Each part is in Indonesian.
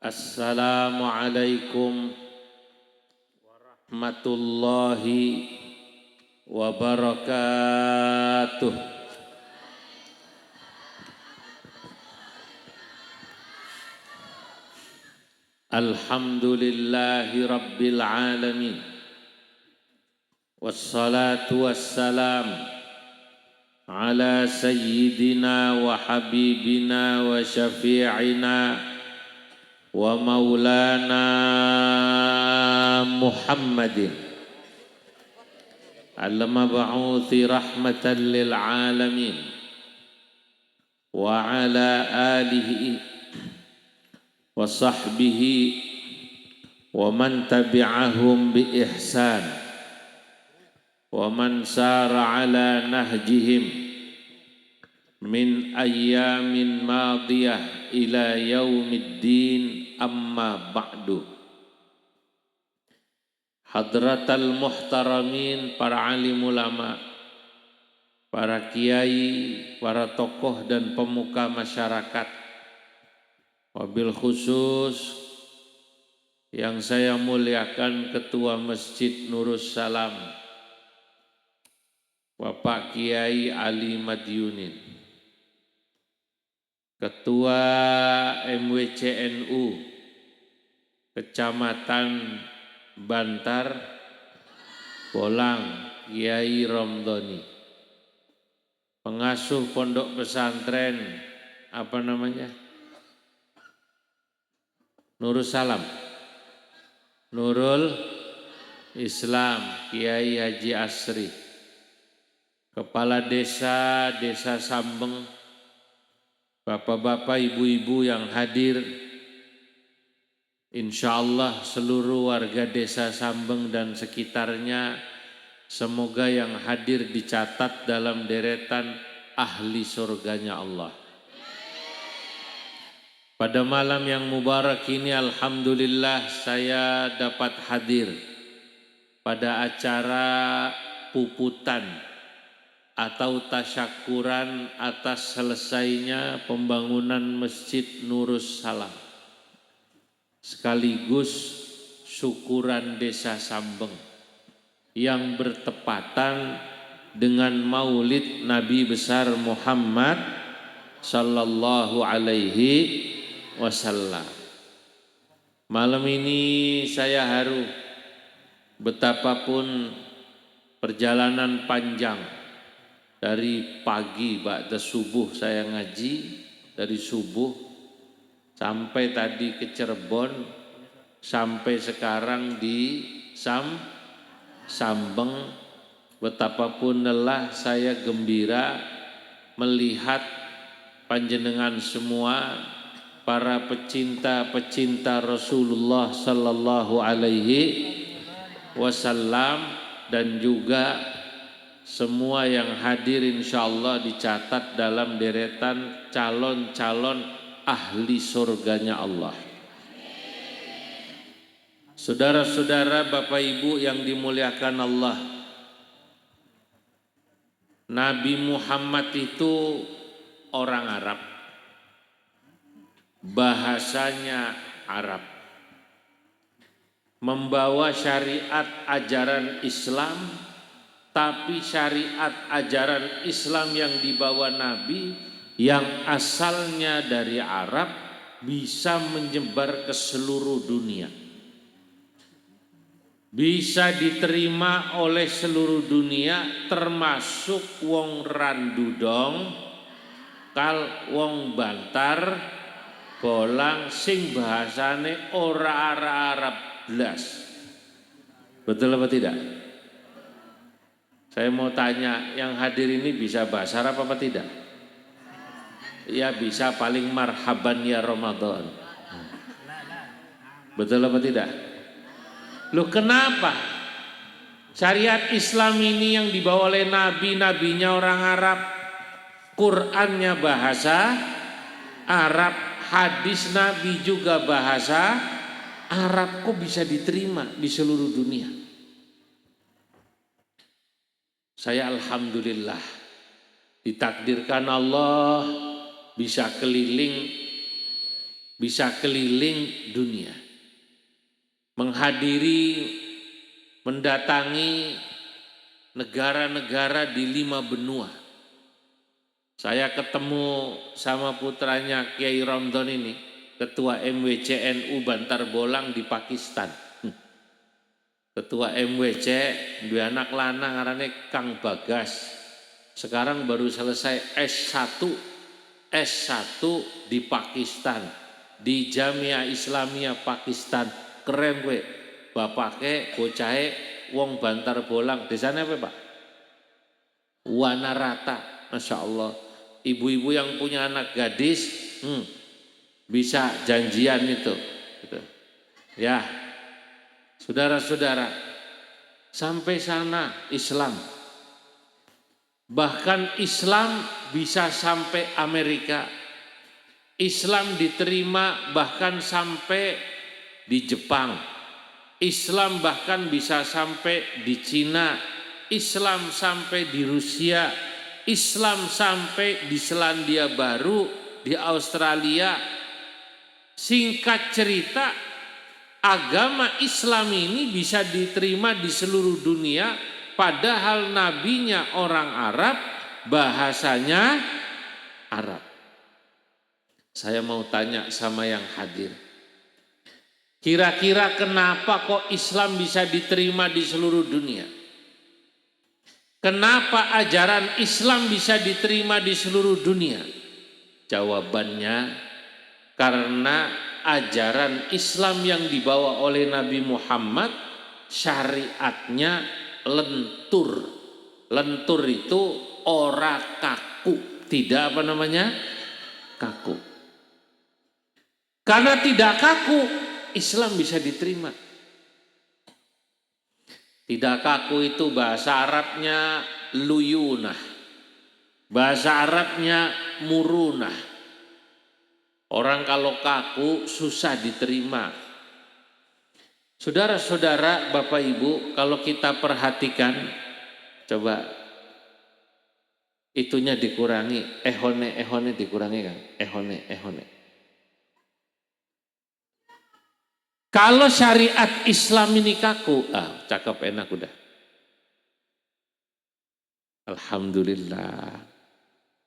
Assalamualaikum warahmatullahi wabarakatuh. Alhamdulillahi rabbil alamin. Wassalatu wassalam ala sayyidina wa habibina wa syafi'ina wa maulana Muhammadin al-mab'uthi rahmatan lil alamin wa ala alihi wa sahbihi wa man tabi'ahum bi ihsan wa man sara ala nahjihim min ayyamin madiyah ila yaumiddin, amma ba'du. Hadratal muhtaramin, para alim ulama, para kiai, para tokoh dan pemuka masyarakat, wabil khusus yang saya muliakan Ketua Masjid Nurus Salam Bapak Kiai Ali Madiunin, Ketua MWCNU Kecamatan Bantar Bolang Kiai Romdoni, pengasuh pondok pesantren apa namanya? Nurul Salam, Nurul Islam Kiai Haji Asri, Kepala Desa Sambeng, bapak-bapak, ibu-ibu yang hadir, insyaallah seluruh warga desa Sambeng dan sekitarnya, semoga yang hadir dicatat dalam deretan ahli surganya Allah. Pada malam yang mubarak ini alhamdulillah saya dapat hadir pada acara puputan atau tasyakuran atas selesainya pembangunan Masjid Nurus Salam, sekaligus syukuran desa Sambeng yang bertepatan dengan maulid Nabi besar Muhammad sallallahu alaihi wasallam. Malam ini saya haru, betapapun perjalanan panjang. Dari pagi ba'da subuh saya ngaji, dari subuh sampai tadi ke Cirebon, sampai sekarang di Sambeng. Betapapun lelah, saya gembira melihat panjenengan semua, para pecinta-pecinta Rasulullah sallallahu alaihi wasallam, dan juga semua yang hadir insyaallah dicatat dalam deretan calon-calon ahli surganya Allah. Saudara-saudara, Bapak Ibu yang dimuliakan Allah, Nabi Muhammad itu orang Arab, bahasanya Arab, membawa syariat ajaran Islam. Tapi syariat ajaran Islam yang dibawa Nabi yang asalnya dari Arab bisa menyebar ke seluruh dunia, bisa diterima oleh seluruh dunia, termasuk wong Randudong, kal wong Bantar Bolang sing bahasane ora Arab blas. Betul apa tidak? Saya mau tanya, yang hadir ini bisa bahasa Arab apa tidak? Ya bisa, paling marhaban ya Ramadan. Betul apa tidak? Loh kenapa? Syariat Islam ini yang dibawa oleh Nabi, nabinya orang Arab, Qur'annya bahasa Arab, hadis Nabi juga bahasa Arab, kok bisa diterima di seluruh dunia? Saya alhamdulillah ditakdirkan Allah bisa keliling bisa keliling dunia, mendatangi negara-negara di 5 benua. Saya ketemu sama putranya Kiai Romdon ini, ketua MWCNU Bantar Bolang di Pakistan. Ketua MWC, dua anak lanang ngarane Kang Bagas. Sekarang baru selesai S1 di Pakistan, di Jamia Islamia Pakistan. Keren gue, bapake bocahe wong Bantar Bolang. Desanya apa Pak? Wanarata, Masya Allah. Ibu-ibu yang punya anak gadis bisa janjian itu gitu. Ya, saudara-saudara, sampai sana Islam. Bahkan Islam bisa sampai Amerika. Islam diterima bahkan sampai di Jepang. Islam bahkan bisa sampai di Cina. Islam sampai di Rusia. Islam sampai di Selandia Baru, di Australia. Singkat cerita, agama Islam ini bisa diterima di seluruh dunia, padahal nabinya orang Arab, bahasanya Arab. Saya mau tanya sama yang hadir, kira-kira kenapa kok Islam bisa diterima di seluruh dunia? Kenapa ajaran Islam bisa diterima di seluruh dunia? Jawabannya, karena ajaran Islam yang dibawa oleh Nabi Muhammad, syariatnya lentur. Lentur itu ora kaku, tidak apa namanya? Kaku. Karena tidak kaku, Islam bisa diterima. Tidak kaku itu bahasa Arabnya luyunah, bahasa Arabnya murunah. Orang kalau kaku susah diterima. Saudara-saudara, Bapak Ibu, kalau kita perhatikan, coba itunya dikurangi, ehone dikurangi kan, ehone. Kalau syariat Islam ini kaku, cakep enak udah. Alhamdulillah.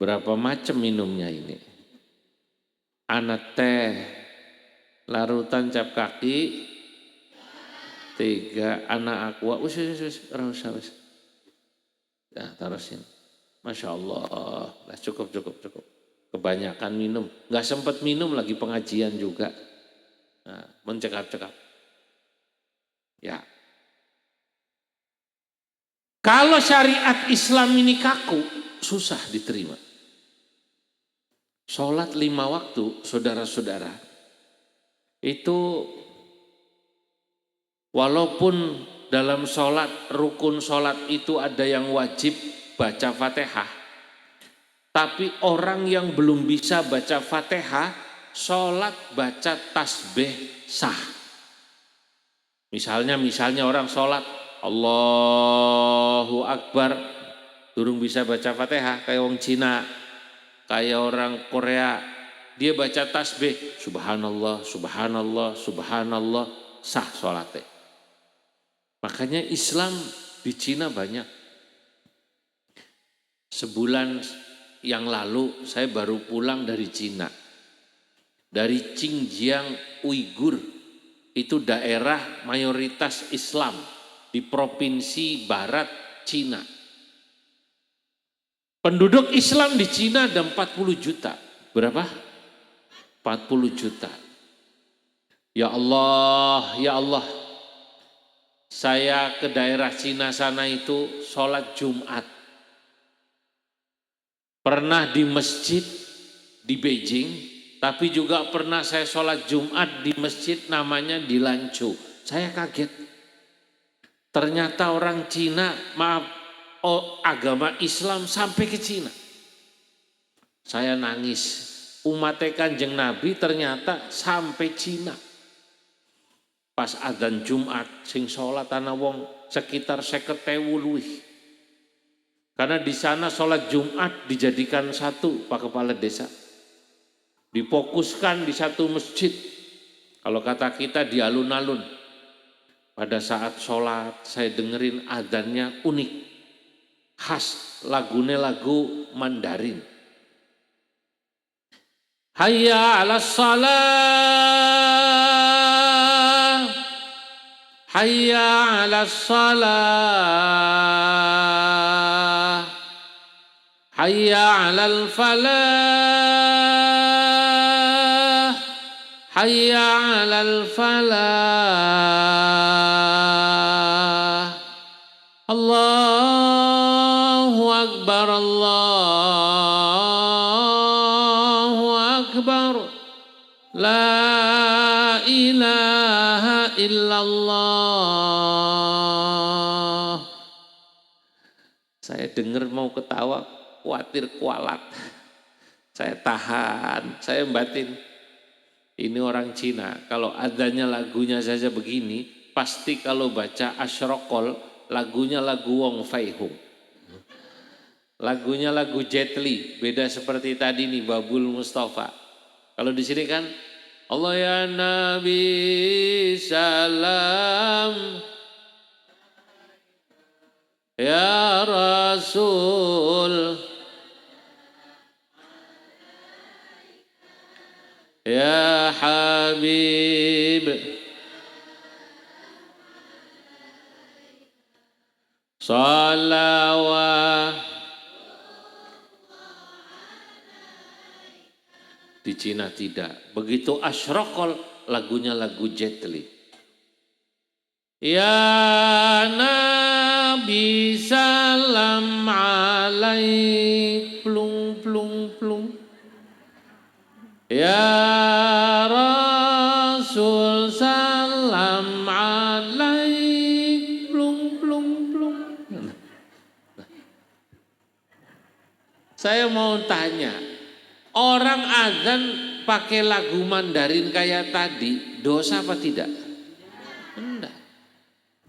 Berapa macam minumnya ini? Anak teh, larutan cap kaki, 3 anak aqua, us, ya tarusin. Masya Allah, nah, cukup. Kebanyakan minum, nggak sempat minum lagi pengajian juga. Nah, mencekap. Ya. Kalau syariat Islam ini kaku, susah diterima. Sholat 5 waktu, saudara-saudara, itu walaupun dalam sholat, rukun sholat itu ada yang wajib baca Fatihah, tapi orang yang belum bisa baca Fatihah, sholat baca tasbih sah. Misalnya orang sholat Allahu Akbar, durung bisa baca Fatihah, kayak orang Cina, kayak orang Korea, dia baca tasbih subhanallah, sah sholatnya. Makanya Islam di Cina banyak. Sebulan yang lalu saya baru pulang dari Cina, dari Xinjiang Uighur, itu daerah mayoritas Islam di provinsi barat Cina. Penduduk Islam di Cina ada 40 juta. Berapa? 40 juta. Ya Allah. Saya ke daerah Cina sana itu sholat Jumat. Pernah di masjid di Beijing, tapi juga pernah saya sholat Jumat di masjid namanya di Lanzhou. Saya kaget. Ternyata orang Cina, agama Islam sampai ke Cina. Saya nangis. Umat Kanjeng Nabi ternyata sampai Cina. Pas adzan Jumat, sing sholat ana wong sekitar 50.000 luwih. Karena di sana sholat Jumat dijadikan satu Pak Kepala Desa. difokuskan di satu masjid. Kalau kata kita di alun-alun. Pada saat sholat saya dengerin adzannya unik. Khas, lagunya lagu Mandarin. Hayya 'alas shalah, hayya 'alas shalah, hayya 'alal falah, hayya 'alal falah. Allahu akbar, Allahu akbar, la ilaha illallah. Saya dengar mau ketawa, khawatir kualat. Saya tahan, saya batin. Ini orang Cina, kalau adanya lagunya saja begini, pasti kalau baca Asyraqal, lagunya lagu Wong Fei Hung. Lagunya lagu Jet Li, beda seperti tadi nih Babul Mustafa. Kalau di sini kan Allah ya Nabi salam, ya Rasul, ya Habib, salawat. Di Cina tidak. Begitu Asyraqal, lagunya lagu Jet Li. Ya Nabi salam alaik, plung plung plung. Ya Rasul salam alaik, plung plung plung. Saya mau tanya, orang azan pakai lagu Mandarin kayak tadi, dosa apa tidak? Enggak.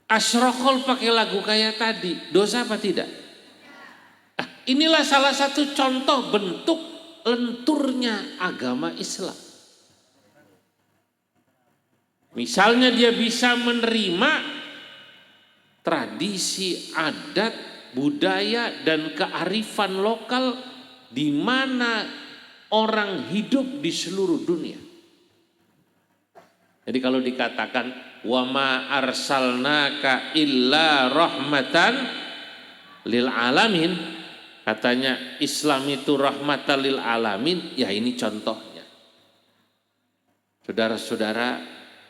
Asyraqal pakai lagu kayak tadi, dosa apa tidak? Nah, inilah salah satu contoh bentuk lenturnya agama Islam. Misalnya dia bisa menerima tradisi, adat, budaya, dan kearifan lokal di mana orang hidup di seluruh dunia. Jadi kalau dikatakan wa ma arsalnaka illa rahmatan lil alamin, katanya Islam itu rahmatan lil alamin, ya ini contohnya. Saudara-saudara,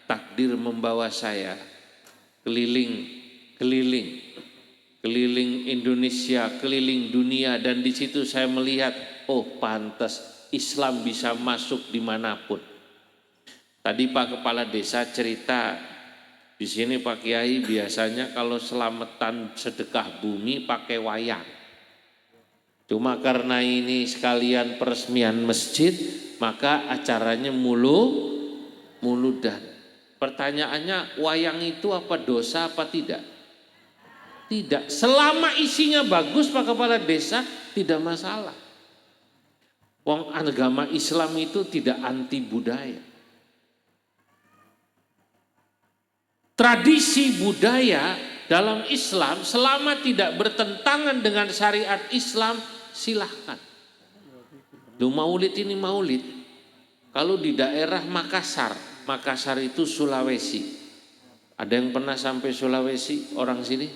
takdir membawa saya keliling Indonesia, keliling dunia, dan di situ saya melihat, oh pantas Islam bisa masuk dimanapun. Tadi Pak Kepala Desa cerita, di sini Pak Kiai biasanya kalau selamatan sedekah bumi pakai wayang. Cuma karena ini sekalian peresmian masjid, maka acaranya muludan. Pertanyaannya, wayang itu apa dosa apa tidak? Tidak. Selama isinya bagus Pak Kepala Desa, tidak masalah. Wong agama Islam itu tidak anti budaya. Tradisi budaya dalam Islam selama tidak bertentangan dengan syariat Islam, silahkan. Maulid ini maulid. Kalau di daerah Makassar itu Sulawesi. Ada yang pernah sampai Sulawesi orang sini?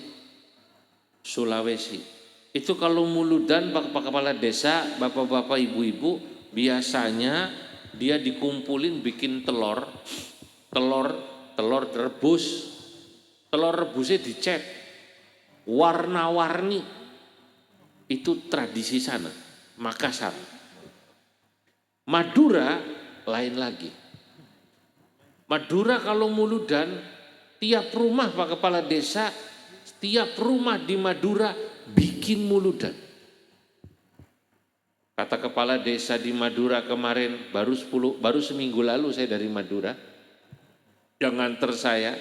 Sulawesi. Itu kalau muludan Pak Kepala Desa, bapak-bapak, ibu-ibu, biasanya dia dikumpulin bikin telur rebus. Telur rebusnya dicet warna-warni. Itu tradisi sana, Makassar. Madura lain lagi. Madura kalau muludan, tiap rumah Pak Kepala Desa, tiap rumah di Madura bikin muludan. Kata Kepala Desa di Madura kemarin, baru seminggu lalu saya dari Madura, yang nganter saya,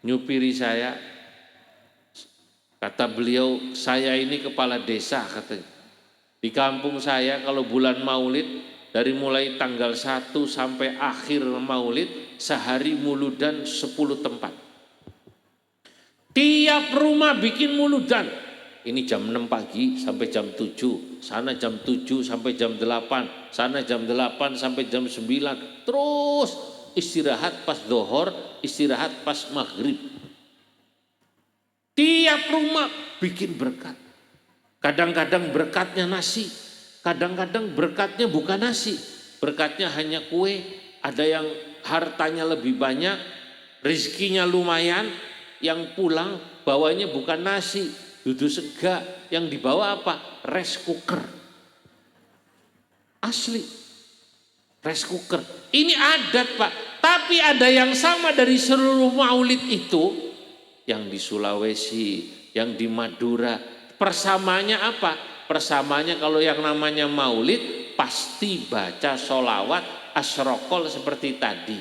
nyupiri saya, kata beliau, saya ini kepala desa katanya. Di kampung saya kalau bulan Maulid Dari mulai tanggal 1 sampai akhir maulid, sehari muludan 10 tempat. Tiap rumah bikin muludan. Ini jam 6 pagi sampai jam 7, sana jam 7 sampai jam 8, sana jam 8 sampai jam 9. Terus istirahat pas zuhur, istirahat pas maghrib. Tiap rumah bikin berkat. Kadang-kadang berkatnya nasi, kadang-kadang berkatnya bukan nasi. Berkatnya hanya kue, ada yang hartanya lebih banyak, rezekinya lumayan, yang pulang bawanya bukan nasi, dudu sega, yang dibawa apa? Rice cooker. Asli, rice cooker. Ini adat Pak, tapi ada yang sama dari seluruh maulid itu, yang di Sulawesi, yang di Madura. Persamanya apa? Persamanya kalau yang namanya maulid pasti baca sholawat asyrokol seperti tadi.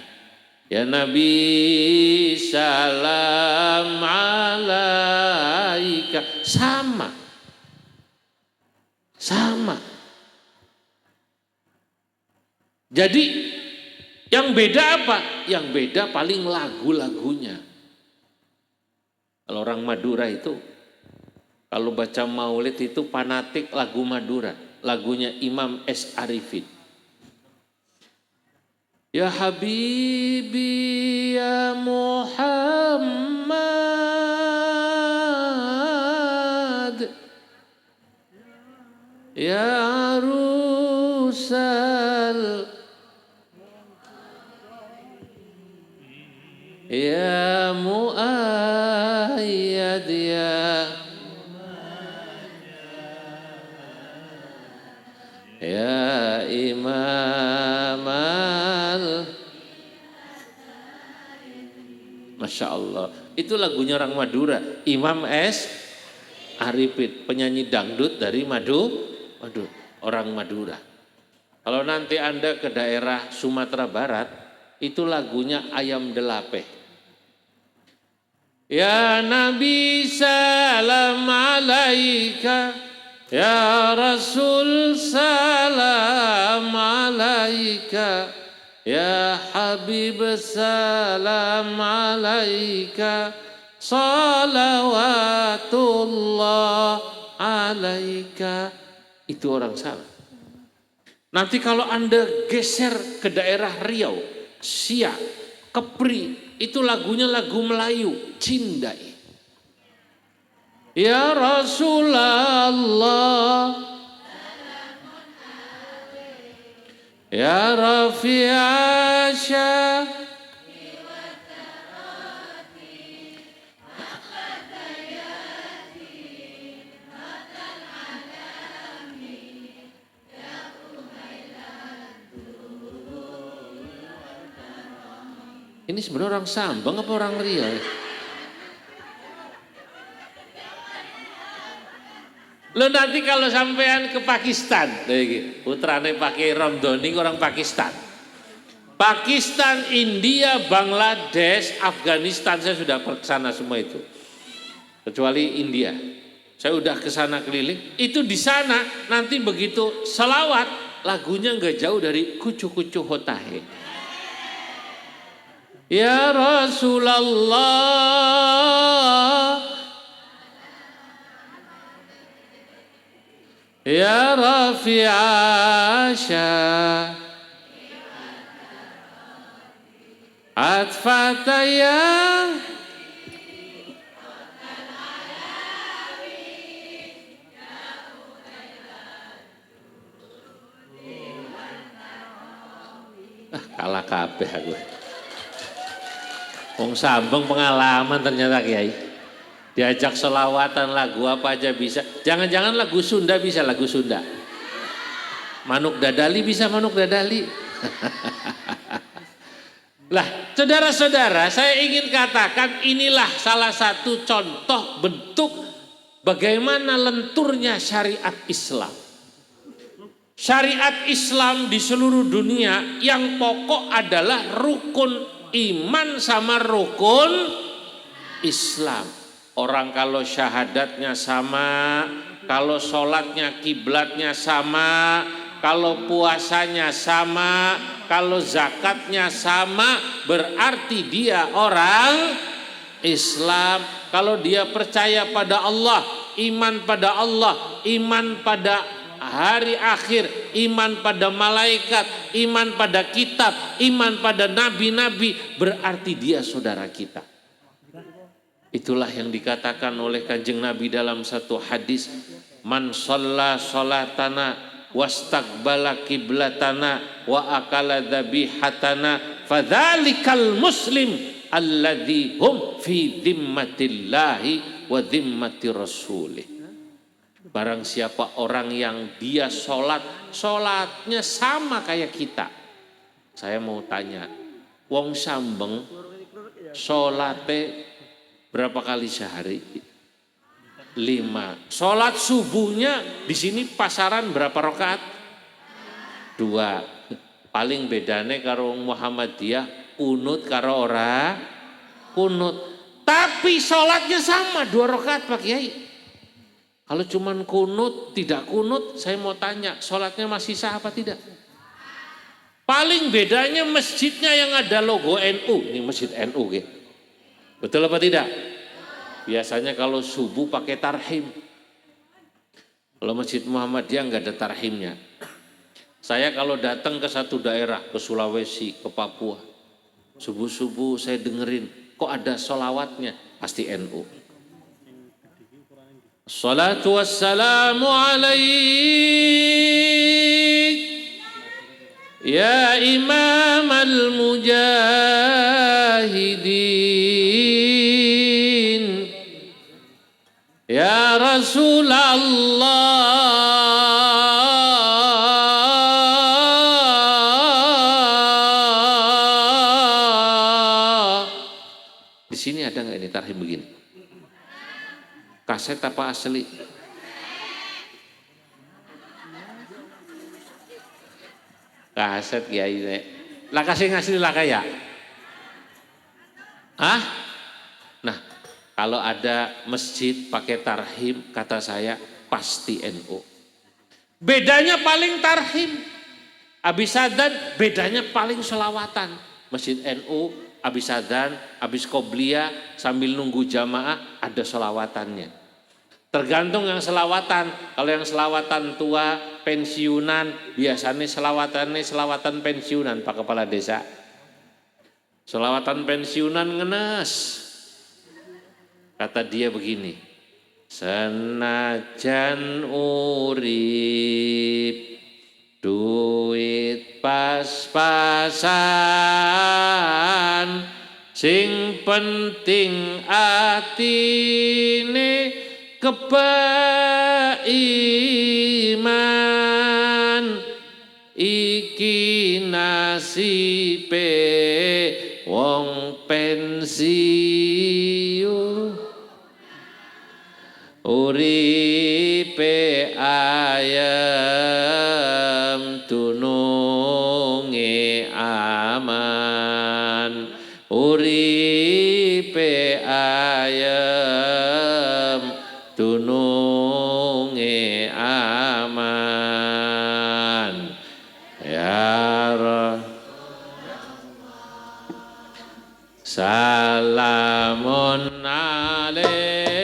Ya Nabi salam alaika. Sama. Jadi yang beda apa? Yang beda paling lagu-lagunya. Kalau orang Madura itu, kalau baca maulid itu fanatik lagu Madura. Lagunya Imam S. Arifin. Ya Habibi ya Muhammad, ya Rusal, ya Muayyad, ya Imam Masya Allah, itu lagunya orang Madura, Imam S. Arifin, penyanyi dangdut dari orang Madura. Kalau nanti Anda ke daerah Sumatera Barat, itu lagunya Ayam Delape. Ya Nabi salam alaika, ya Rasul salam alaika, ya Habib salam alaika, salawatullah alaika. Itu orang salah. Nanti kalau Anda geser ke daerah Riau, Siak, Kepri, itu lagunya lagu Melayu, Cindai. Ya Rasulullah, ya Rafi'asya, ini sebenarnya orang Sambang apa orang Riau? Lo nanti kalau sampean ke Pakistan, putrane pakai Ramdhani orang Pakistan. Pakistan, India, Bangladesh, Afghanistan, saya sudah ke sana semua itu. Kecuali India. Saya udah ke sana keliling. Itu di sana nanti begitu selawat, lagunya nggak jauh dari Kucu-Kucu Hotahe. Ya Rasulullah, ya Rafi'asya, atfataya, kalah kabeh aku. Wong Sambang pengalaman ternyata Kiai. Diajak selawatan lagu apa aja bisa. Jangan-jangan lagu Sunda bisa, lagu Sunda. Manuk Dadali bisa, Manuk Dadali. Lah, saudara-saudara, saya ingin katakan inilah salah satu contoh bentuk bagaimana lenturnya syariat Islam. Syariat Islam di seluruh dunia yang pokok adalah rukun iman sama rukun Islam. Orang kalau syahadatnya sama, kalau sholatnya kiblatnya sama, kalau puasanya sama, kalau zakatnya sama, berarti dia orang Islam. Kalau dia percaya pada Allah, iman pada Allah, iman pada hari akhir, iman pada malaikat, iman pada kitab, iman pada nabi-nabi, berarti dia saudara kita. Itulah yang dikatakan oleh Kanjeng Nabi dalam satu hadis, man shalla sholatana wastaqbala qiblatana wa akala dhabihatana fadzalikal muslim alladzi hum fi dhimmatillahi wa dhimmati rasulih. Barang siapa orang yang dia sholatnya sama kayak kita. Saya mau tanya, wong sambeng sholatnya berapa kali sehari? 5. Sholat subuhnya di sini pasaran berapa rakaat? 2. Paling bedane karo Muhammadiyah kunut karo ora kunut. Tapi sholatnya sama 2 rakaat Pak Kiai. Kalau cuman kunut tidak kunut, saya mau tanya sholatnya masih sah apa tidak? Paling bedanya masjidnya yang ada logo NU, ini masjid NU gitu. Betul apa tidak? Biasanya kalau subuh pakai tarhim. Kalau Masjid Muhammadiyah nggak ada tarhimnya. Saya kalau datang ke satu daerah, ke Sulawesi, ke Papua, subuh-subuh saya dengerin, kok ada sholawatnya? Pasti NU. Salatu wassalamu alaik ya imam al-mujahidin ya Rasulullah. Di sini ada nggak ini tarhim begini? Kaset apa asli? Kaset Kiai. Lah kasih ngasih lah kayak. Hah? Nah, kalau ada masjid pakai tarhim, kata saya pasti NU. Bedanya paling tarhim. Habis adzan bedanya paling selawatan. Masjid NU habis adzan, habis qobliyah sambil nunggu jamaah ada selawatannya. Tergantung yang selawatan. Kalau yang selawatan tua, pensiunan, biasanya selawatannya selawatan pensiunan Pak Kepala Desa. Selawatan pensiunan ngenes. Kata dia begini, senajan urip duit pas-pasan, sing penting atine kebaiman, iki nasibe wong pensiun, uripe ayem dununge aman, uripe ayem dununge aman. Ya Rabb, salamun alaik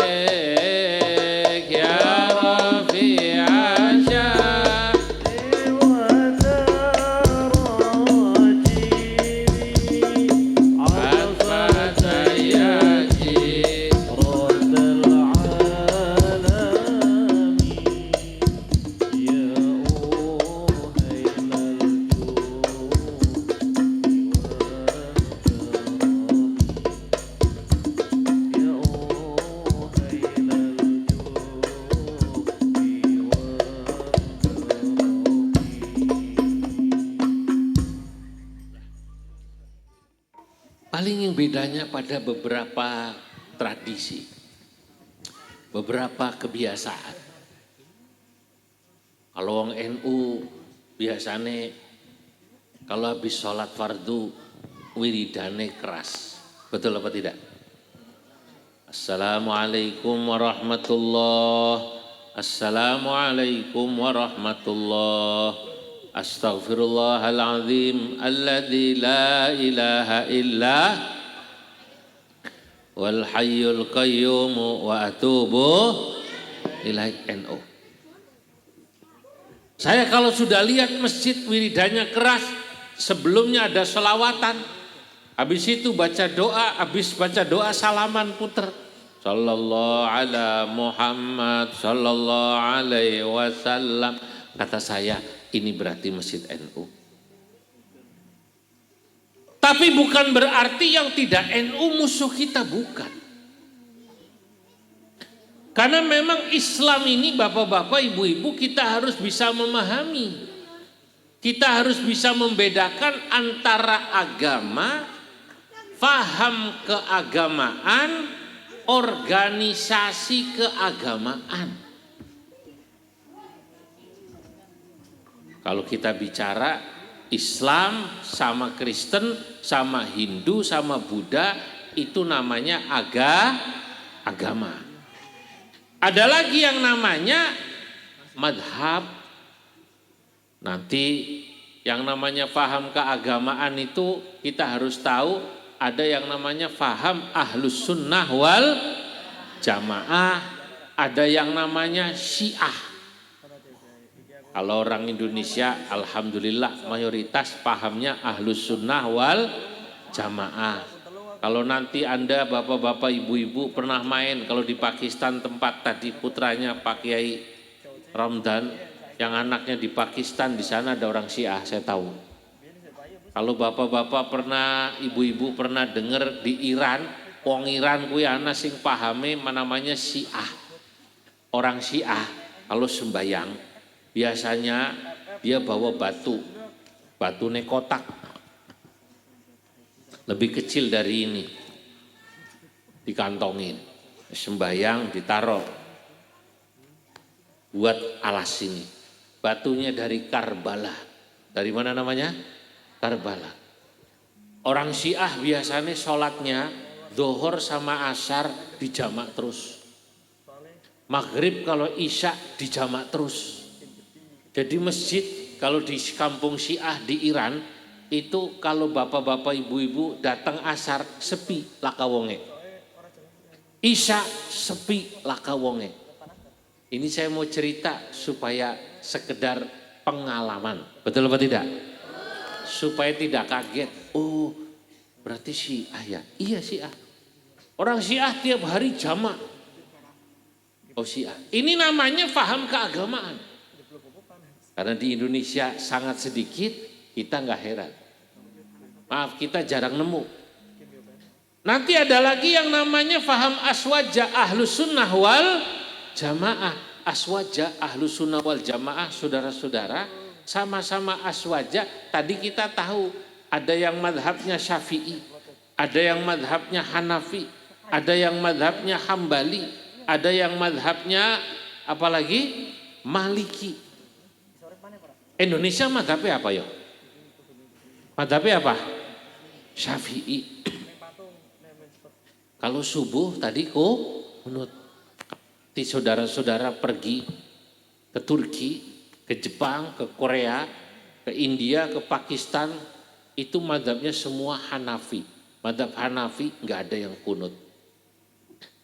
ya Rafi'a sya'ri wa darajiri al-fatayati raddal alamin ya paling yang bedanya pada beberapa tradisi, beberapa kebiasaan. Kalau orang NU biasanya kalau habis sholat fardu wiridane keras, betul apa tidak? Assalamualaikum warahmatullahi, assalamualaikum warahmatullahi, Astaghfirullahaladzim alladzi la ilaha illa wal hayyul qayyum wa atubu ilaih. NU. Saya kalau sudah lihat masjid wiridannya keras, sebelumnya ada selawatan, habis itu baca doa, habis baca doa salaman puter. Sallallahu ala Muhammad sallallahu alaihi wasallam. Kata saya, ini berarti masjid NU. Tapi bukan berarti yang tidak NU musuh kita, bukan. Karena memang Islam ini bapak-bapak, ibu-ibu, kita harus bisa memahami. Kita harus bisa membedakan antara agama, faham keagamaan, organisasi keagamaan. Kalau kita bicara Islam sama Kristen, sama Hindu, sama Buddha, itu namanya agama. Ada lagi yang namanya madhab. Nanti yang namanya faham keagamaan itu kita harus tahu ada yang namanya faham ahlus sunnah wal jamaah, ada yang namanya syiah. Kalau orang Indonesia alhamdulillah mayoritas pahamnya ahlus sunnah wal jamaah. Kalau nanti Anda bapak-bapak ibu-ibu pernah main kalau di Pakistan tempat tadi putranya Pak Kiai Ramdan yang anaknya di Pakistan, di sana ada orang Syiah, saya tahu. Kalau bapak-bapak pernah, ibu-ibu pernah dengar di Iran, wong Iran kuwi ana sing pahame namanya Syiah. Orang Syiah kalau sembayang biasanya dia bawa batu kotak, lebih kecil dari ini, dikantongin, sembayang ditaruh, buat alas ini. Batunya dari Karbala. Dari mana namanya? Karbala. Orang Syiah biasanya sholatnya Zuhur sama Asar dijamak terus. Maghrib kalau Isya dijamak terus. Jadi masjid kalau di kampung Syiah di Iran itu kalau bapak-bapak ibu-ibu datang asar sepi lakawonge, Isya sepi lakawonge. Ini saya mau cerita supaya sekedar pengalaman, betul apa tidak? Supaya tidak kaget. Oh berarti Syiah ya? Iya Syiah. Orang Syiah tiap hari jamak. Oh Syiah. Ini namanya faham keagamaan. Karena di Indonesia sangat sedikit, kita nggak heran. Maaf, kita jarang nemu. Nanti ada lagi yang namanya faham aswaja ahlus sunnah wal jamaah. Aswaja ahlus sunnah wal jamaah, saudara-saudara, sama-sama aswaja. Tadi kita tahu ada yang madhabnya Syafi'i, ada yang madhabnya Hanafi, ada yang madhabnya Hambali, ada yang madhabnya apalagi Maliki. Indonesia madhabnya apa ya? Madhabnya apa? Syafi'i. Kalau subuh tadi menurut saudara-saudara pergi ke Turki, ke Jepang, ke Korea, ke India, ke Pakistan, itu madhabnya semua Hanafi. Madhab Hanafi nggak ada yang kunut.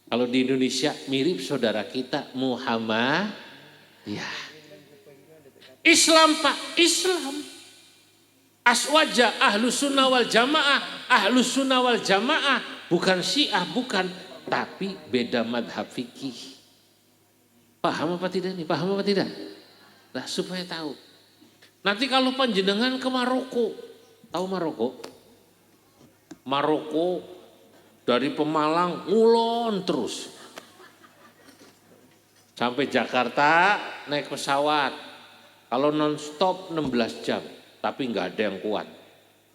Kalau di Indonesia mirip saudara kita Muhammad, ya. Islam Pak, Islam. Aswaja ahlus sunnah wal jamaah, ahlus sunnah wal jamaah, bukan Syiah, bukan, tapi beda madhab fikih. Paham apa tidak nih? Paham apa tidak? Nah supaya tahu. Nanti kalau panjenengan ke Maroko, tahu Maroko? Maroko dari Pemalang ngulon terus sampai Jakarta naik pesawat. Kalau non-stop 16 jam, tapi nggak ada yang kuat.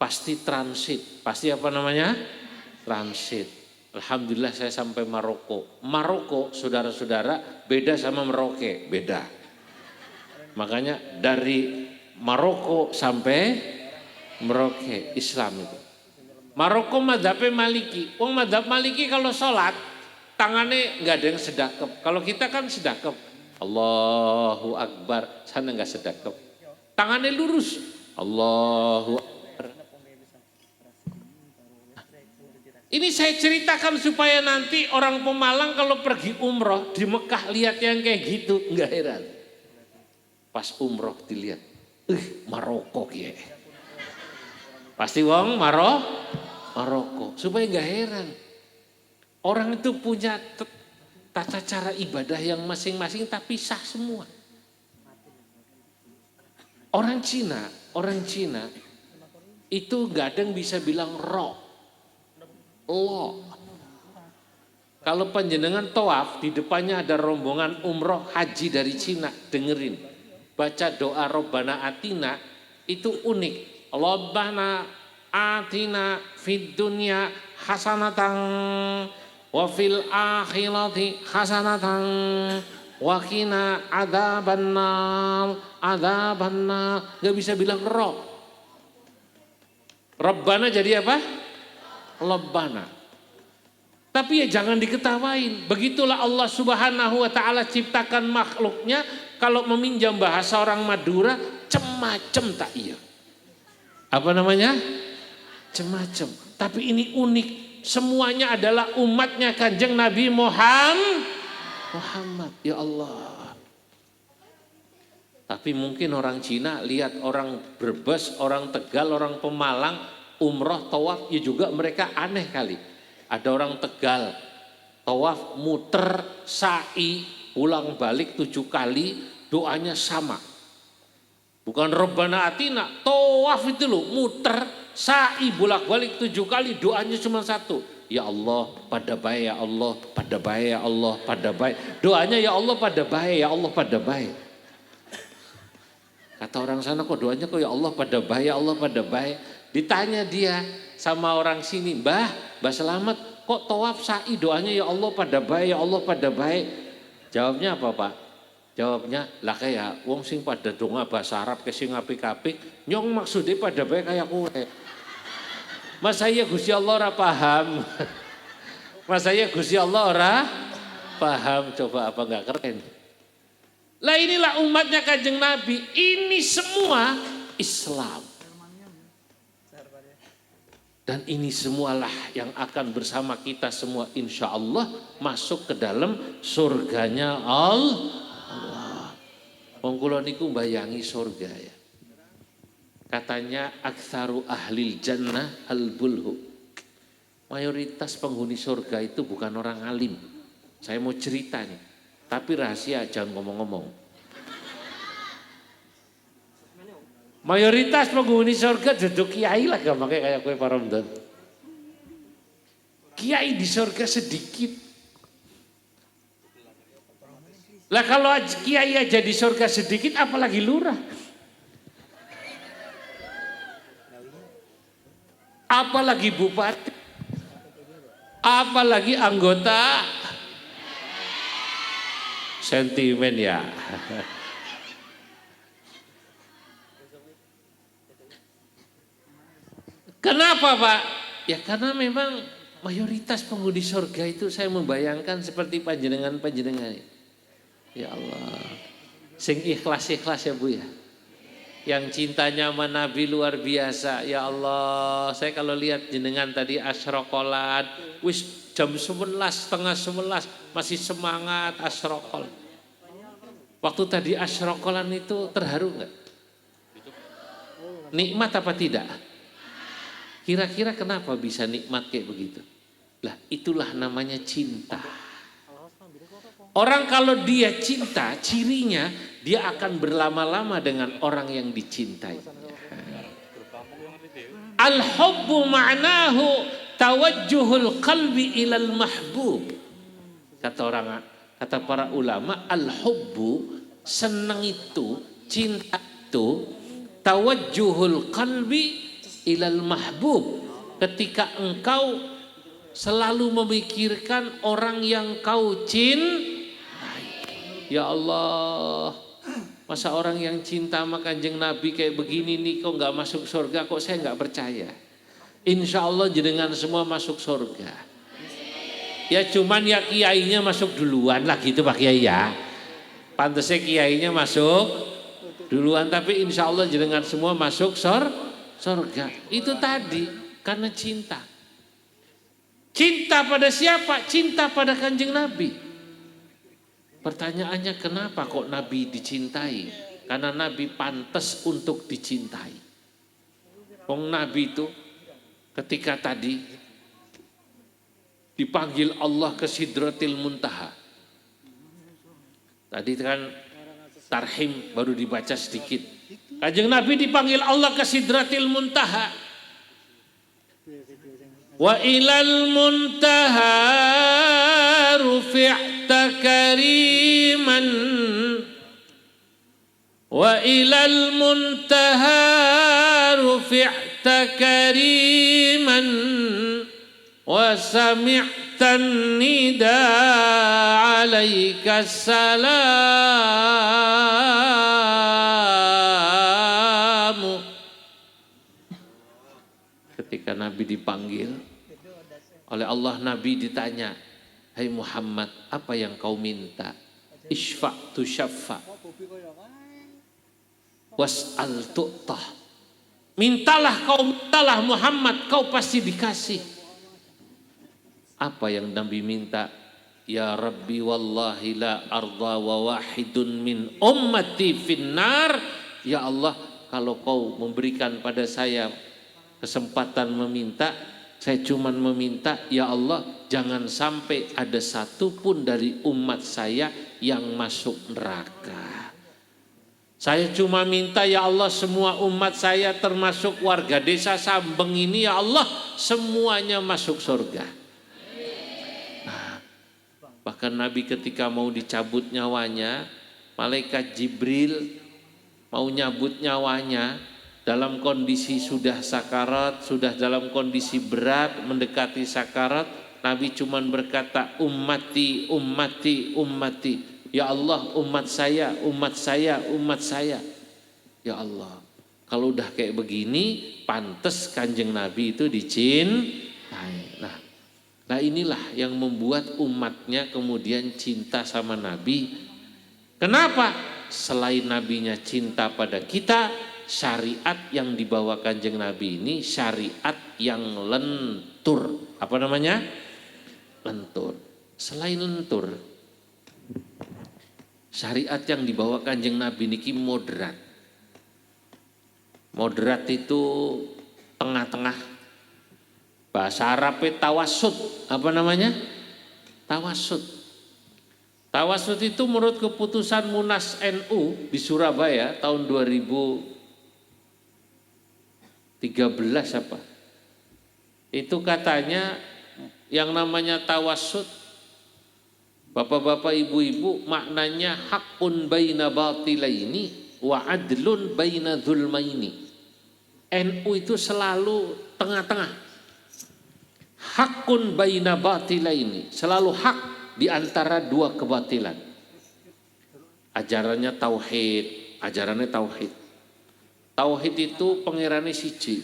Pasti transit, pasti apa namanya? Transit. Alhamdulillah saya sampai Maroko. Maroko, saudara-saudara, beda sama Merauke, beda. Makanya dari Maroko sampai Merauke, Islam itu. Maroko madhabnya Maliki. Wong madhab Maliki kalau sholat, tangannya nggak ada yang sedekap. Kalau kita kan sedekap. Allahu Akbar, sana nggak sedekap. tangannya lurus. Allahu Akbar. Ini saya ceritakan supaya nanti orang Pemalang kalau pergi umroh di Mekah lihat yang kayak gitu, enggak heran. Pas umroh dilihat, Maroko ya. Pasti wong Maroko, supaya enggak heran. Orang itu punya tata cara ibadah yang masing-masing tapi sah semua. Orang Cina itu enggak ada yang bisa bilang ro. Allah. Kalau panjenengan tawaf di depannya ada rombongan umroh haji dari Cina, dengerin. Baca doa Rabbana Atina itu unik. Rabbana Atina fid dunya hasanatan wa fil akhirati hasanatan wa qina adzabannar. Gak bisa bilang roh. Rabbana jadi apa? Rabbana. Tapi ya jangan diketawain. Begitulah Allah Subhanahu wa taala ciptakan makhluknya. Kalau meminjam bahasa orang Madura, cemacem tak iya. Apa namanya? Cemacem. Tapi ini unik. Semuanya adalah umatnya Kanjeng Nabi Muhammad. Ya Allah. Tapi mungkin orang Cina lihat orang Brebes, orang Tegal, orang Pemalang umroh tawaf ya juga mereka aneh kali. Ada orang Tegal tawaf muter sa'i ulang balik 7 kali, doanya sama. Bukan Rabbana Atina, tawaf itu loh muter sa'i bolak balik 7 kali, doanya cuma satu. Ya Allah pada baik, ya Allah pada baik, ya Allah pada baik. Doanya ya Allah pada baik, ya Allah pada baik. Kata orang sana kok doanya kok ya Allah pada baik, ya Allah pada baik. Ditanya dia sama orang sini, Mbah Selamat, kok tawaf sa'i doanya ya Allah pada baik, ya Allah pada baik. Jawabnya apa Pak? Jawabnya, lah kayak wong sing pada donga bahasa Arab ke sing apik-apik, nyong maksudnya pada baik kayak kowe. Mas saya Gusti Allah ora paham. Mas saya Gusti Allah ora paham, coba apa enggak keren? Lah inilah umatnya Kanjeng Nabi, ini semua Islam. Dan ini semualah yang akan bersama kita semua insya Allah masuk ke dalam surganya Allah. Wong kula niku bayangi surga ya. Katanya aktsaru ahlil jannah al-bulhu. Mayoritas penghuni surga itu bukan orang alim. Saya mau cerita nih. Tapi rahasia, jangan ngomong-ngomong. Mayoritas penghuni surga duduk kiai lah gampangnya kayak kue Pak Ramdan. Kiai di surga sedikit. Lah kalau kiai aja di surga sedikit apalagi lurah. Apalagi bupati. Apalagi anggota. Sentimen ya. Kenapa Pak? Ya karena memang mayoritas penghuni surga itu saya membayangkan seperti panjenengan-panjenengan. Ya Allah. Sing ikhlas-ikhlas ya Bu ya. Yang cintanya sama Nabi luar biasa. Ya Allah, saya kalau lihat jenengan tadi asrokolan, wis jam 11, setengah 11 masih semangat asrokol. Waktu tadi asrokolan itu terharu nggak? Nikmat apa tidak? Kira-kira kenapa bisa nikmat kayak begitu? Lah itulah namanya cinta. Orang kalau dia cinta, cirinya dia akan berlama-lama dengan orang yang dicintai. Al-hubbu ma'nahu tawajjuhul qalbi ilal mahbub. Kata para ulama, al-hubbu senang itu, cinta itu tawajjuhul qalbi ilal mahbub, ketika engkau selalu memikirkan orang yang kau cintai. Ya Allah, masa orang yang cinta sama Kanjeng Nabi kayak begini nih kok nggak masuk surga? Kok saya nggak percaya? Insya Allah jenengan semua masuk surga. Ya cuman ya kiainya masuk duluan lah gitu Pak Kiai ya. Pantasnya kiainya masuk duluan, tapi insya Allah jenengan semua masuk surga. Itu tadi karena cinta. Cinta pada siapa? Cinta pada Kanjeng Nabi. Pertanyaannya kenapa kok Nabi dicintai? Karena Nabi pantas untuk dicintai. Wong Nabi itu ketika tadi dipanggil Allah ke Sidratil Muntaha. Tadi kan tarhim baru dibaca sedikit. Kanjeng Nabi dipanggil Allah ke Sidratil Muntaha. Wa ilal muntaha rufi'ta kariman. Wa ilal muntaha rufi'ta kariman. Wa sami'tan nida alaika salamu. Ketika Nabi dipanggil oleh Allah, Nabi ditanya, "Hai Muhammad, apa yang kau minta?" Isfa' tu syaffa' was'al tu'tah. Mintalah Muhammad, kau pasti dikasih. Apa yang Nabi minta? Ya Rabbi wallahi la arda wa wahidun min ummati finnar. Ya Allah, kalau kau memberikan pada saya kesempatan meminta, saya cuma meminta, ya Allah, jangan sampai ada satu pun dari umat saya yang masuk neraka. Saya cuma minta, ya Allah, semua umat saya termasuk warga desa Sambeng ini, ya Allah, semuanya masuk surga. Nah, bahkan Nabi ketika mau dicabut nyawanya, malaikat Jibril mau nyabut nyawanya, dalam kondisi sudah sakarat, sudah dalam kondisi berat, mendekati sakarat, Nabi cuma berkata, ummati, ummati, ummati. Ya Allah, umat saya, umat saya, umat saya. Ya Allah, kalau udah kayak begini, pantas Kanjeng Nabi itu dicintai. Nah inilah yang membuat umatnya kemudian cinta sama Nabi. Kenapa? Selain Nabinya cinta pada kita, syariat yang dibawa Kanjeng Nabi ini syariat yang lentur. Apa namanya? Lentur. Selain lentur, syariat yang dibawa Kanjeng Nabi ini moderat. Moderat itu tengah-tengah. Bahasa Arabnya tawasud. Apa namanya? Tawasud. Tawasud itu menurut keputusan Munas NU di Surabaya tahun 2013 apa? Itu katanya yang namanya tawasud, bapak-bapak, ibu-ibu, maknanya hakun baina batilaini wa adlun baina dzulmaini. NU itu selalu tengah-tengah. Hakun baina batilaini, selalu hak di antara dua kebatilan. Ajarannya tauhid, ajarannya tauhid. Tauhid itu pangerane siji.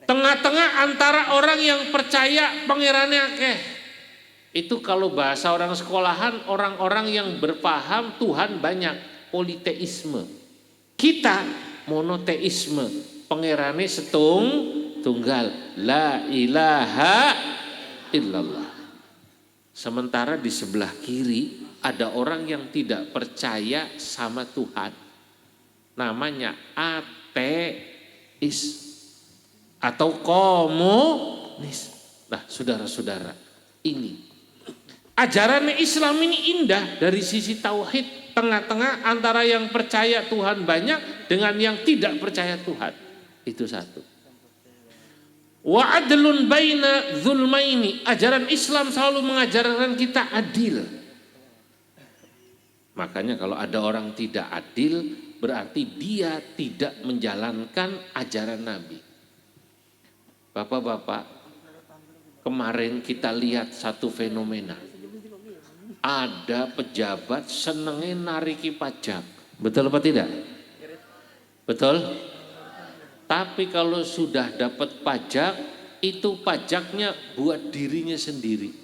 Tengah-tengah antara orang yang percaya pangerane akeh. Itu kalau bahasa orang sekolahan, orang-orang yang berpaham Tuhan banyak, politeisme. Kita monoteisme, pangerane tunggal, la ilaha illallah. Sementara di sebelah kiri ada orang yang tidak percaya sama Tuhan, namanya ateis atau komunis. Nah, saudara-saudara, ini ajaran Islam ini indah dari sisi tauhid, tengah-tengah antara yang percaya Tuhan banyak dengan yang tidak percaya Tuhan. Itu satu. Wa adlun baina dzulmaini, ajaran Islam selalu mengajarkan kita adil. Makanya kalau ada orang tidak adil, berarti dia tidak menjalankan ajaran Nabi. Bapak-bapak, kemarin kita lihat satu fenomena. Ada pejabat senengnya nariki pajak. Betul apa tidak? Betul? Tapi kalau sudah dapat pajak, itu pajaknya buat dirinya sendiri.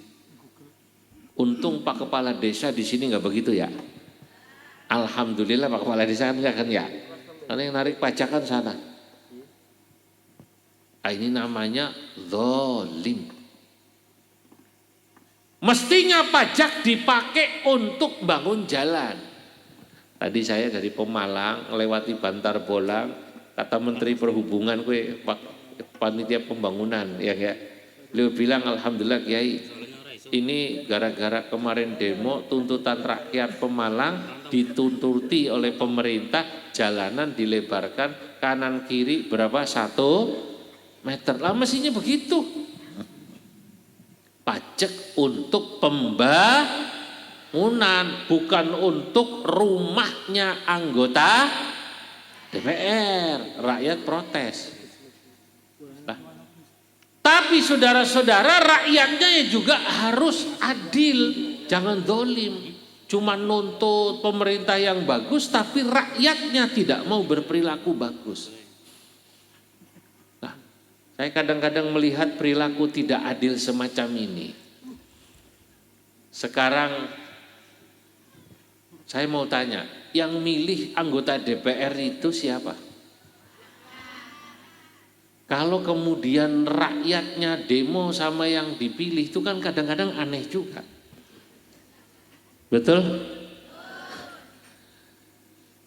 Untung Pak Kepala Desa di sini nggak begitu ya. Alhamdulillah Pak Kepala Desa kan enggak kan ya? Karena yang narik pajak kan sana. Ini namanya zalim. Mestinya pajak dipakai untuk bangun jalan. Tadi saya dari Pemalang lewati Bantar Bolang, kata Menteri Perhubungan gue panitia pembangunan ya enggak. Beliau bilang alhamdulillah Kiai, ini gara-gara kemarin demo tuntutan rakyat Pemalang dituntuti oleh pemerintah, jalanan dilebarkan kanan kiri berapa 1 meter. Lah mestinya begitu. Pajak untuk pembangunan, bukan untuk rumahnya anggota DPR. Rakyat protes. Nah, tapi saudara-saudara, rakyatnya juga harus adil, jangan dolim. Cuma nuntut pemerintah yang bagus, tapi rakyatnya tidak mau berperilaku bagus. Saya kadang-kadang melihat perilaku tidak adil semacam ini. Sekarang saya mau tanya, yang milih anggota DPR itu siapa? Kalau kemudian rakyatnya demo sama yang dipilih, itu kan kadang-kadang aneh juga. Betul?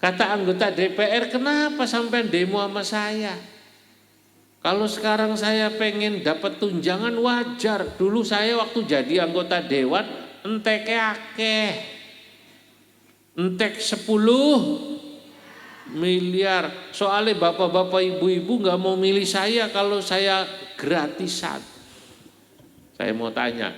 Kata anggota DPR, kenapa sampai demo sama saya? Kalau sekarang saya pengen dapat tunjangan wajar. Dulu saya waktu jadi anggota dewan entek akeh. Entek 10 miliar. Soalnya bapak-bapak ibu-ibu nggak mau milih saya kalau saya gratisan. Saya mau tanya,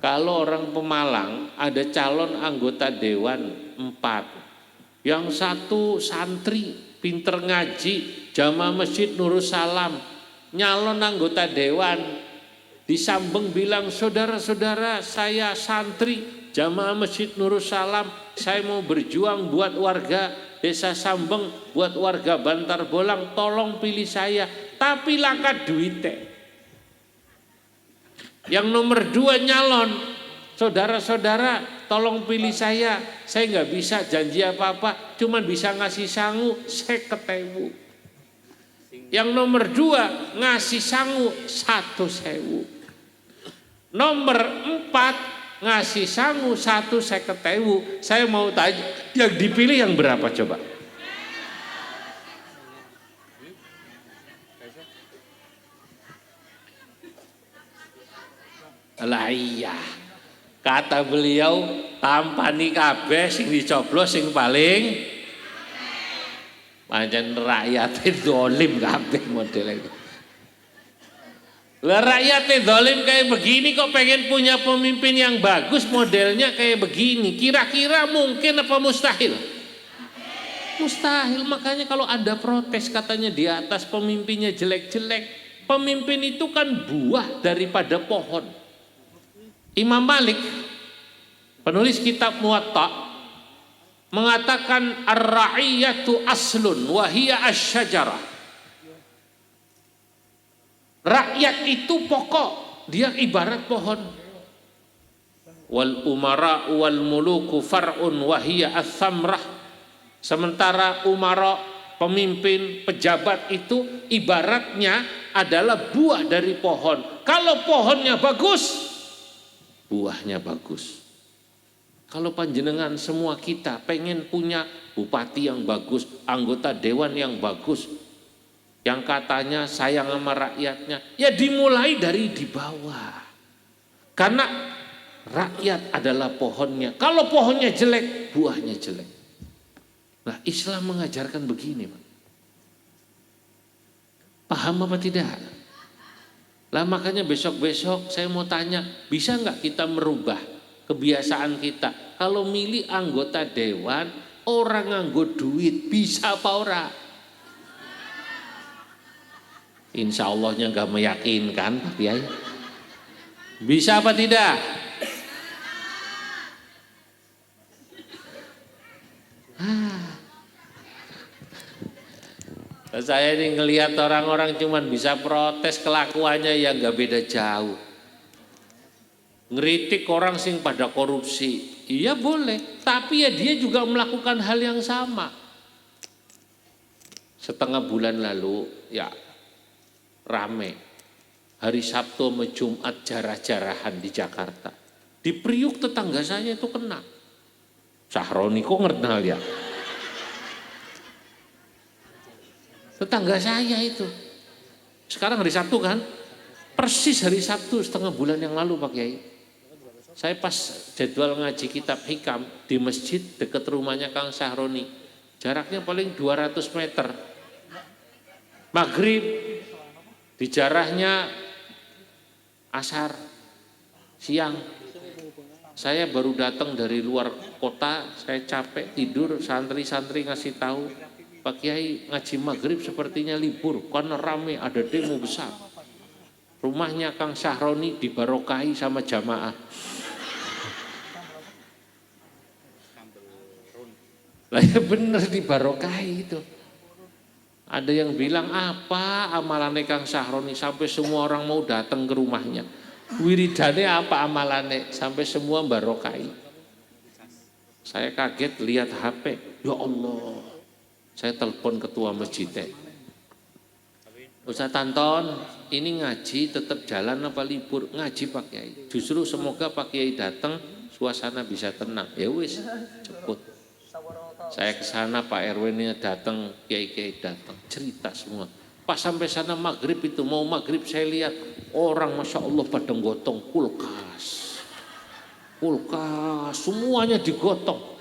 kalau orang Pemalang ada calon anggota dewan 4, yang satu santri pinter ngaji, jamaah masjid Nurul Salam, nyalon anggota dewan, disambeng bilang, saudara-saudara saya santri jamaah masjid Nurul Salam, saya mau berjuang buat warga desa Sambeng, buat warga Bantar Bolang, tolong pilih saya, tapi langka duitnya. Yang nomor 2 nyalon, saudara-saudara tolong pilih saya nggak bisa janji apa-apa, cuman bisa ngasih sangu 50.000. Yang nomor 2 ngasih sangu 1.000. Nomor 4 ngasih sangu 150.000. Saya mau tanya, yang dipilih yang berapa coba? Lah iya. Kata beliau, tampani kabeh sing dicoblos sing paling pancen rakyate dolim kabeh modelnya. Lah rakyate dolim kayak begini kok pengen punya pemimpin yang bagus modelnya kayak begini. Kira-kira mungkin apa mustahil? Mustahil. Makanya kalau ada protes katanya di atas pemimpinnya jelek-jelek, pemimpin itu kan buah daripada pohon. Imam Malik, penulis kitab Muwatta, mengatakan ar-ra'iyatu aslun wa hiya asy-syajarah. Rakyat itu pokok, dia ibarat pohon. Wal umara wal muluku far'un wa hiya ats-tsamrah. Sementara umara, pemimpin, pejabat itu ibaratnya adalah buah dari pohon. Kalau pohonnya bagus, buahnya bagus. Kalau panjenengan semua kita pengen punya bupati yang bagus, anggota dewan yang bagus, yang katanya sayang sama rakyatnya, ya dimulai dari di bawah. Karena rakyat adalah pohonnya. Kalau pohonnya jelek, buahnya jelek. Nah, Islam mengajarkan begini, Pak. Paham apa tidak? Lah makanya besok-besok saya mau tanya, bisa nggak kita merubah kebiasaan kita? Kalau milih anggota dewan, orang nganggo duit, bisa apa ora? Insya Allahnya nggak meyakinkan Pak Kiai. Bisa apa tidak? Saya ini ngelihat orang-orang cuman bisa protes, kelakuannya ya nggak beda jauh. Ngeritik orang sing pada korupsi, Iya boleh, tapi ya dia juga melakukan hal yang sama. Setengah bulan lalu ya rame hari Sabtu sama Jumat jarah-jarahan di Jakarta. Di Priuk tetangga saya itu kena. Sahroni kok ngenal ya? Tetangga saya itu. Sekarang hari Sabtu kan? Persis hari Sabtu setengah bulan yang lalu Pak Kiai. Saya pas jadwal ngaji kitab hikam di masjid dekat rumahnya Kang Sahroni. Jaraknya paling 200 meter. Maghrib dijarahnya asar siang. Saya baru datang dari luar kota, saya capek tidur, santri-santri ngasih tahu, Pak Kiai ngaji maghrib sepertinya libur karena rame ada demo besar. Rumahnya Kang Sahroni dibarokahi sama jamaah. Lah ya bener dibarokahi itu. Ada yang bilang apa amalannya Kang Sahroni sampai semua orang mau datang ke rumahnya. Wiridane apa amalannya sampai semua barokai. Saya kaget lihat HP. Ya Allah. Saya telepon ketua masjidnya. Ustaz Tanton, ini ngaji tetap jalan apa libur? Ngaji Pak Kiai. Justru semoga Pak Kiai datang suasana bisa tenang. Ya wis, cepet. Saya ke sana Pak RW-nya datang, Kiai-kiai datang, cerita semua. Pas sampai sana maghrib itu, mau maghrib saya lihat orang Masya Allah pada gotong kulkas. Kulkas, semuanya digotong.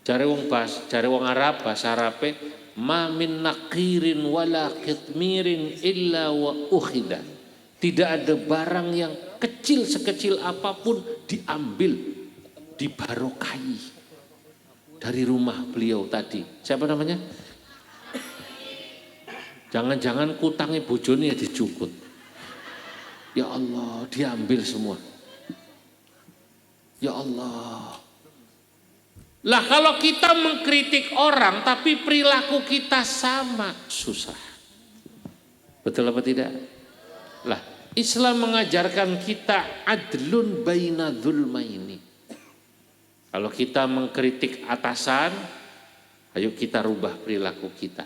Jare wong Arab, bahasa Arabe, ma min naqirin wala khitmirin illa wa ukhida. Tidak ada barang yang kecil sekecil apapun diambil, dibarokai. Dari rumah beliau tadi. Siapa namanya? Jangan-jangan kutangnya bojone ya dicukut. Ya Allah, diambil semua. Ya Allah. Lah kalau kita mengkritik orang tapi perilaku kita sama, susah. Betul apa tidak? Lah, Islam mengajarkan kita adlun baina dzulmaini. Kalau kita mengkritik atasan, ayo kita rubah perilaku kita.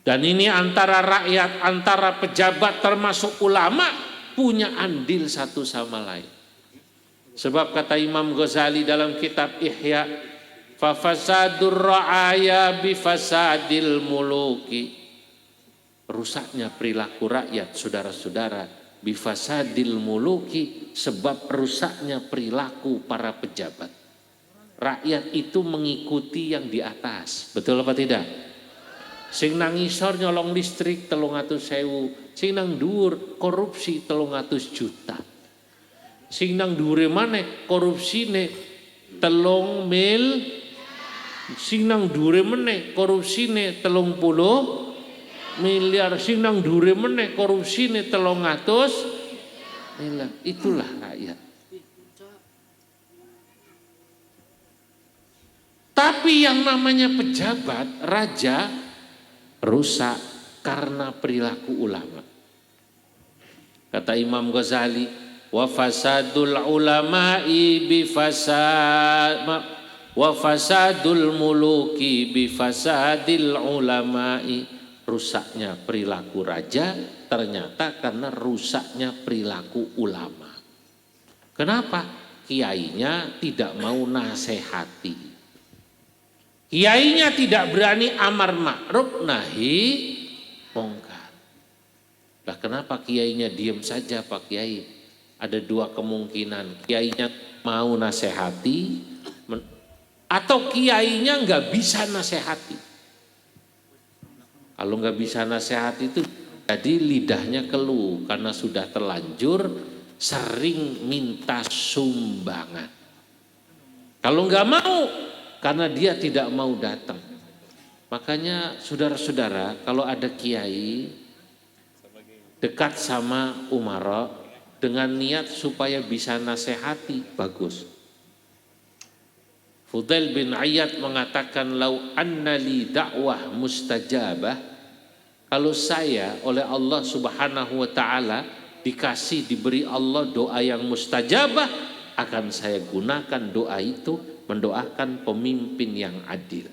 Dan ini antara rakyat, antara pejabat termasuk ulama punya andil satu sama lain. Sebab kata Imam Ghazali dalam kitab Ihya, fa fasadur ra'aya bi fasadil muluki. Rusaknya perilaku rakyat, saudara-saudara, bifasadil muluki, sebab rusaknya perilaku para pejabat. Rakyat itu mengikuti yang di atas, betul apa tidak? Sing nang ngisor nyolong listrik 300.000, sing nang dhuwur korupsi 300 juta. Sing nang dhuwure maneh korupsine 3 mil, sing nang dhuwure meneh korupsine 30 miliar, sing nang dhuwure meneh korupsine 300 miliar. Itulah rakyat. Tapi yang namanya pejabat, raja, rusak karena perilaku ulama. Kata Imam Ghazali, wa fasadul ulama'i bi fasad wa fasadul muluki bi fasadil ulama'i. Rusaknya perilaku raja ternyata karena rusaknya perilaku ulama. Kenapa? Kiainya tidak mau nasehati. Kiainya tidak berani amar ma'ruf nahi mungkar. Lah kenapa kiainya diam saja Pak Kiai? Ada dua kemungkinan. Kiainya mau nasehati atau kiainya nggak bisa nasehati. Kalau nggak bisa nasihat itu jadi lidahnya keluh karena sudah terlanjur sering minta sumbangan. Kalau nggak mau karena dia tidak mau datang. Makanya saudara-saudara kalau ada kiai dekat sama umara dengan niat supaya bisa nasihati bagus. Fudail bin Iyad mengatakan lau anna li da'wah mustajabah, kalau saya oleh Allah Subhanahu wa taala diberi Allah doa yang mustajabah, akan saya gunakan doa itu mendoakan pemimpin yang adil.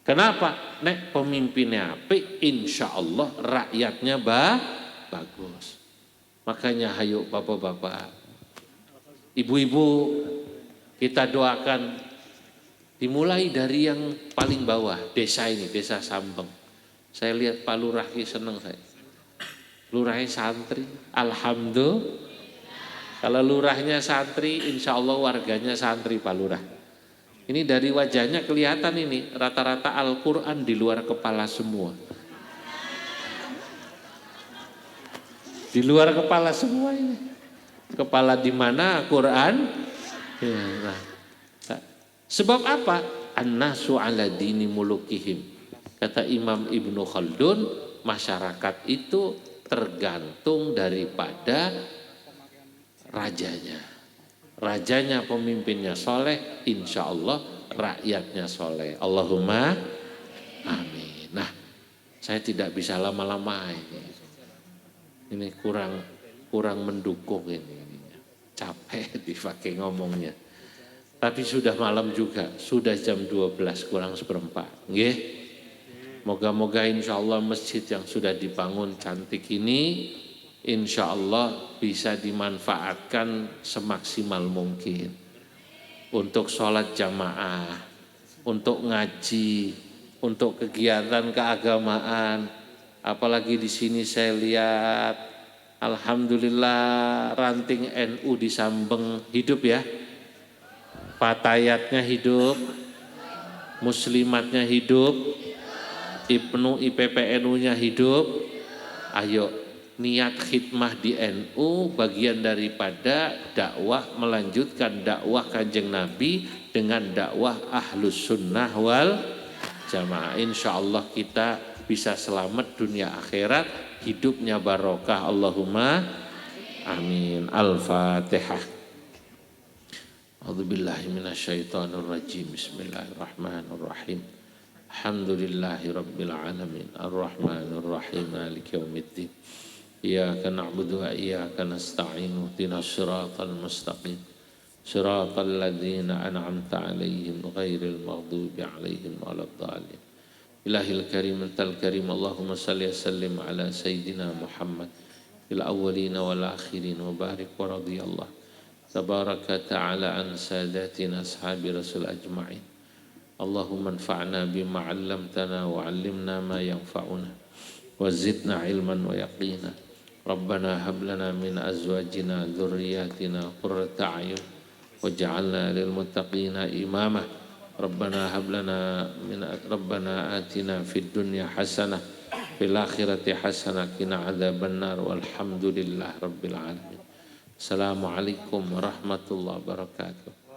Kenapa? Nek pemimpinnya apik, insya Allah rakyatnya bagus. Makanya hayo bapak-bapak, ibu-ibu, kita doakan dimulai dari yang paling bawah, desa ini, desa Sambeng. Saya lihat Pak Lurah seneng saya. Lurahnya santri, alhamdulillah. Kalau lurahnya santri, insya Allah warganya santri Pak Lurah. Ini dari wajahnya kelihatan ini, rata-rata Al-Quran di luar kepala semua. Di luar kepala semua ini. Kepala di mana Quran? Ya, nah. Sebab apa? An-nasu ala dini mulukihim. Kata Imam Ibnu Khaldun, masyarakat itu tergantung daripada rajanya. Rajanya, pemimpinnya soleh, insya Allah rakyatnya soleh. Allahumma amin. Nah, saya tidak bisa lama-lama ini kurang mendukung ini. Capek dipakai ngomongnya. Tapi sudah malam juga, sudah jam 12 kurang seperempat. Nggih. Moga-moga insya Allah masjid yang sudah dibangun cantik ini insya Allah bisa dimanfaatkan semaksimal mungkin untuk sholat jamaah, untuk ngaji, untuk kegiatan keagamaan. Apalagi di sini saya lihat, alhamdulillah ranting NU di Sambeng hidup ya, fatayatnya hidup, muslimatnya hidup, IPNU IPPNU-nya hidup. Ayo, niat khidmah di NU bagian daripada dakwah, melanjutkan dakwah Kanjeng Nabi dengan dakwah Ahlus Sunnah wal Jamaah. Insya Allah kita bisa selamat dunia akhirat, hidupnya barokah. Allahumma amin. Al-Fatihah. A'udzubillahi minasyaitonirrajim. Bismillahirrahmanirrahim. Alhamdulillahi rabbil alamin. Ar-Rahmanir Rahim. Maliki yaumiddin. Iyyaka na'budu wa iyyaka nasta'in. Ihdinas siratal mustaqim. Siratal ladzina an'amta 'alaihim ghairil maghdubi 'alaihim waladdallin. Ilahil karim antal karim. Allahumma shalli wa sallim ala sayyidina Muhammad fil awwalin wal akhirin wa barik wa radhiyallahu tabaraka ta'ala an sadatina ashabi rasul ajma'in. Allahumma anfa'na bima 'allamtana wa 'allimna ma yanfa'una wa zidna ilman wa yaqina. Rabbana hab lana min azwajina dzurriyyatina qurrata a'yun waj'alna lil muttaqina imama. Rabbana hab lana min Rabbana atina fid dunya hasanah fil akhirati hasanah qina adzabannar walhamdulillahi rabbil alamin. Assalamualaikum warahmatullahi wabarakatuh.